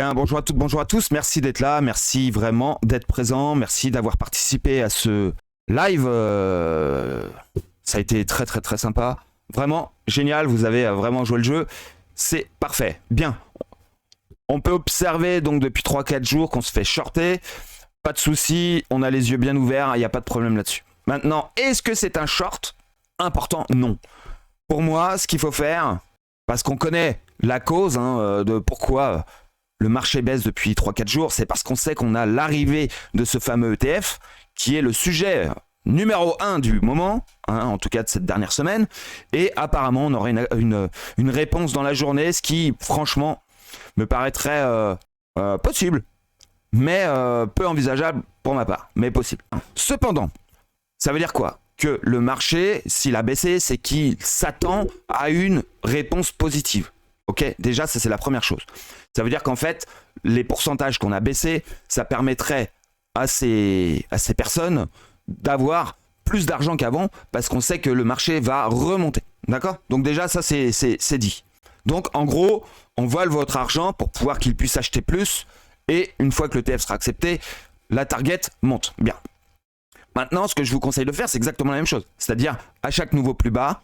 Bien, bonjour à toutes, bonjour à tous. Merci d'être là, merci vraiment d'être présent, merci d'avoir participé à ce live. Ça a été très très très sympa. Vraiment génial, vous avez vraiment joué le jeu. C'est parfait. Bien. On peut observer donc depuis 3-4 jours qu'on se fait shorter. Pas de souci, on a les yeux bien ouverts, il n'y a pas de problème là-dessus. Maintenant, est-ce que c'est un short important? Non. Pour moi, ce qu'il faut faire, parce qu'on connaît la cause de pourquoi le marché baisse depuis 3-4 jours, c'est parce qu'on sait qu'on a l'arrivée de ce fameux ETF, qui est le sujet numéro 1 du moment, en tout cas de cette dernière semaine, et apparemment on aurait une réponse dans la journée, ce qui franchement me paraîtrait possible, mais peu envisageable pour ma part, mais possible. Cependant, ça veut dire quoi? Que le marché, s'il a baissé, c'est qu'il s'attend à une réponse positive. Ok, déjà, ça c'est la première chose. Ça veut dire qu'en fait, les pourcentages qu'on a baissés, ça permettrait à ces personnes d'avoir plus d'argent qu'avant parce qu'on sait que le marché va remonter. D'accord? Donc déjà, ça c'est dit. Donc en gros, on vole votre argent pour pouvoir qu'il puisse acheter plus et une fois que le TF sera accepté, la target monte. Bien. Maintenant, ce que je vous conseille de faire, c'est exactement la même chose. C'est-à-dire, à chaque nouveau plus bas,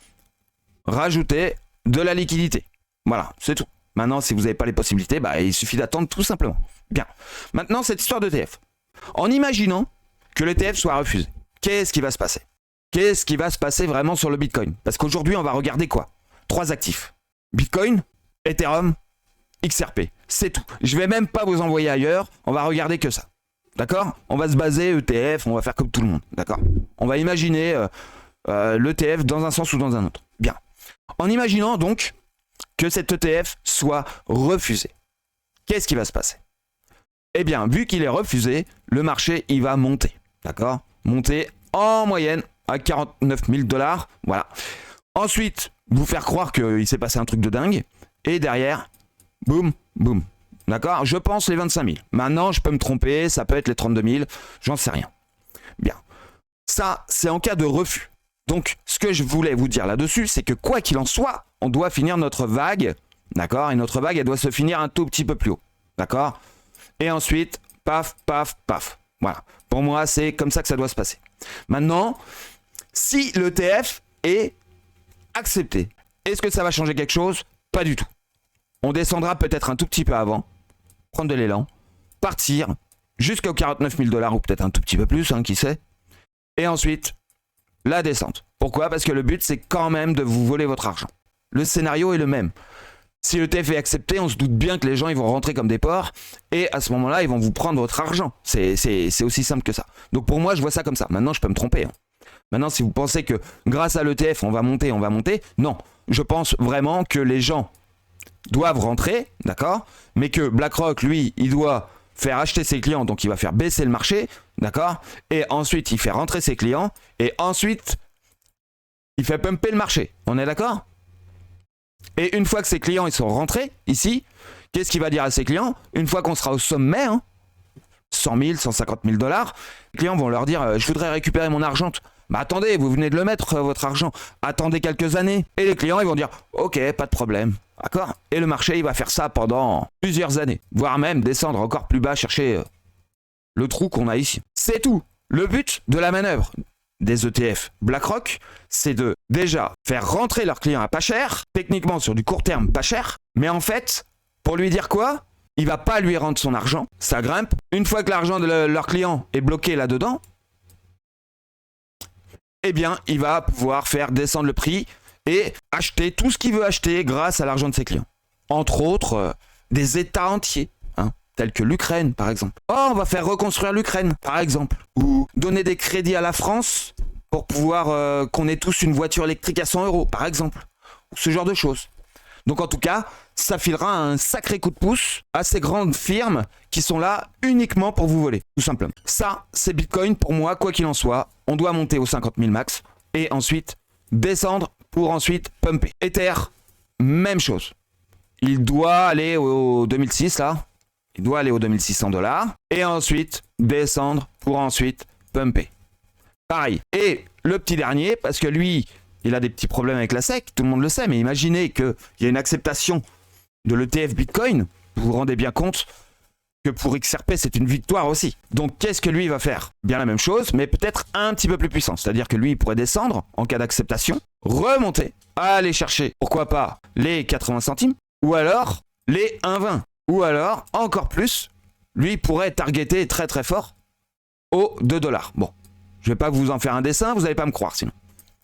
rajouter de la liquidité. Voilà, c'est tout. Maintenant, si vous n'avez pas les possibilités, il suffit d'attendre tout simplement. Bien. Maintenant, cette histoire d'ETF. En imaginant que l'ETF soit refusé, qu'est-ce qui va se passer? Qu'est-ce qui va se passer vraiment sur le Bitcoin? Parce qu'aujourd'hui, on va regarder quoi? 3 actifs. Bitcoin, Ethereum, XRP. C'est tout. Je ne vais même pas vous envoyer ailleurs. On va regarder que ça. D'accord? On va se baser ETF, on va faire comme tout le monde. D'accord? On va imaginer l'ETF dans un sens ou dans un autre. Bien. En imaginant donc que cet ETF soit refusé. Qu'est-ce qui va se passer? Eh bien, vu qu'il est refusé, le marché, il va monter. D'accord? Monter en moyenne à 49 000 $. Voilà. Ensuite, vous faire croire qu'il s'est passé un truc de dingue. Et derrière, boum, boum. D'accord? Je pense les 25 000. Maintenant, je peux me tromper, ça peut être les 32 000, j'en sais rien. Bien. Ça, c'est en cas de refus. Donc, ce que je voulais vous dire là-dessus, c'est que quoi qu'il en soit, on doit finir notre vague, d'accord? Et notre vague, elle doit se finir un tout petit peu plus haut, d'accord? Et ensuite, paf, paf, paf. Voilà. Pour moi, c'est comme ça que ça doit se passer. Maintenant, si l'ETF est accepté, est-ce que ça va changer quelque chose? Pas du tout. On descendra peut-être un tout petit peu avant, prendre de l'élan, partir jusqu'aux 49 000 $ ou peut-être un tout petit peu plus, qui sait. Et ensuite, la descente. Pourquoi? Parce que le but, c'est quand même de vous voler votre argent. Le scénario est le même. Si le TF est accepté, on se doute bien que les gens ils vont rentrer comme des porcs et à ce moment-là, ils vont vous prendre votre argent. C'est aussi simple que ça. Donc pour moi, je vois ça comme ça. Maintenant, je peux me tromper. Maintenant, si vous pensez que grâce à l'ETF, on va monter, non. Je pense vraiment que les gens doivent rentrer, d'accord? Mais que BlackRock, lui, il doit faire acheter ses clients, donc il va faire baisser le marché, d'accord? Et ensuite, il fait rentrer ses clients, et ensuite, il fait pumper le marché. On est d'accord? Et une fois que ses clients ils sont rentrés ici, qu'est-ce qu'il va dire à ses clients? Une fois qu'on sera au sommet, 100 000, 150 000 $, les clients vont leur dire je voudrais récupérer mon argent. Bah attendez, vous venez de le mettre, votre argent. Attendez quelques années. Et les clients, ils vont dire ok, pas de problème. D'accord? Et le marché, il va faire ça pendant plusieurs années. Voire même descendre encore plus bas, chercher le trou qu'on a ici. C'est tout. Le but de la manœuvre des ETF BlackRock, c'est de déjà faire rentrer leurs clients à pas cher, techniquement sur du court terme pas cher, mais en fait, pour lui dire quoi? Il va pas lui rendre son argent, ça grimpe. Une fois que l'argent de leur client est bloqué là-dedans, eh bien, il va pouvoir faire descendre le prix et acheter tout ce qu'il veut acheter grâce à l'argent de ses clients. Entre autres, des États entiers, tels que l'Ukraine, par exemple. Oh, on va faire reconstruire l'Ukraine, par exemple. Ou donner des crédits à la France pour pouvoir qu'on ait tous une voiture électrique à 100 €, par exemple. Ou ce genre de choses. Donc en tout cas, ça filera un sacré coup de pouce à ces grandes firmes qui sont là uniquement pour vous voler, tout simplement. Ça, c'est Bitcoin pour moi, quoi qu'il en soit. On doit monter aux 50 000 max et ensuite descendre pour ensuite pumper. Ether, même chose. Il doit aller au 2006 là. Il doit aller aux 2600 $ et ensuite descendre pour ensuite pumper. Pareil. Et le petit dernier, parce que lui, il a des petits problèmes avec la SEC, tout le monde le sait, mais imaginez qu'il y a une acceptation de l'ETF Bitcoin, vous vous rendez bien compte que pour XRP, c'est une victoire aussi. Donc, qu'est-ce que lui va faire? Bien la même chose, mais peut-être un petit peu plus puissant. C'est-à-dire que lui, il pourrait descendre en cas d'acceptation, remonter, aller chercher, pourquoi pas, les 80 centimes, ou alors les 1,20. Ou alors, encore plus, lui pourrait targeter très très fort aux 2 $. Bon, je vais pas vous en faire un dessin, vous n'allez pas me croire sinon.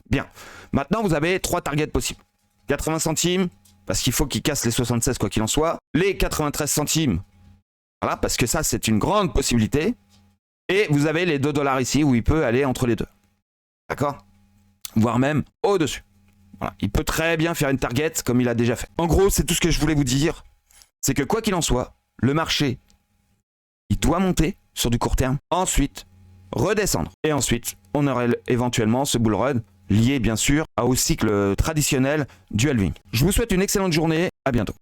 Bien, maintenant vous avez 3 targets possibles. 80 centimes, parce qu'il faut qu'il casse les 76 quoi qu'il en soit. Les 93 centimes, voilà, parce que ça c'est une grande possibilité. Et vous avez les 2 $ ici où il peut aller entre les deux. D'accord? Voire même au-dessus. Voilà. Il peut très bien faire une target comme il a déjà fait. En gros, c'est tout ce que je voulais vous dire. C'est que quoi qu'il en soit, le marché, il doit monter sur du court terme. Ensuite, redescendre. Et ensuite, on aurait éventuellement ce bull run lié bien sûr au cycle traditionnel du halving. Je vous souhaite une excellente journée. À bientôt.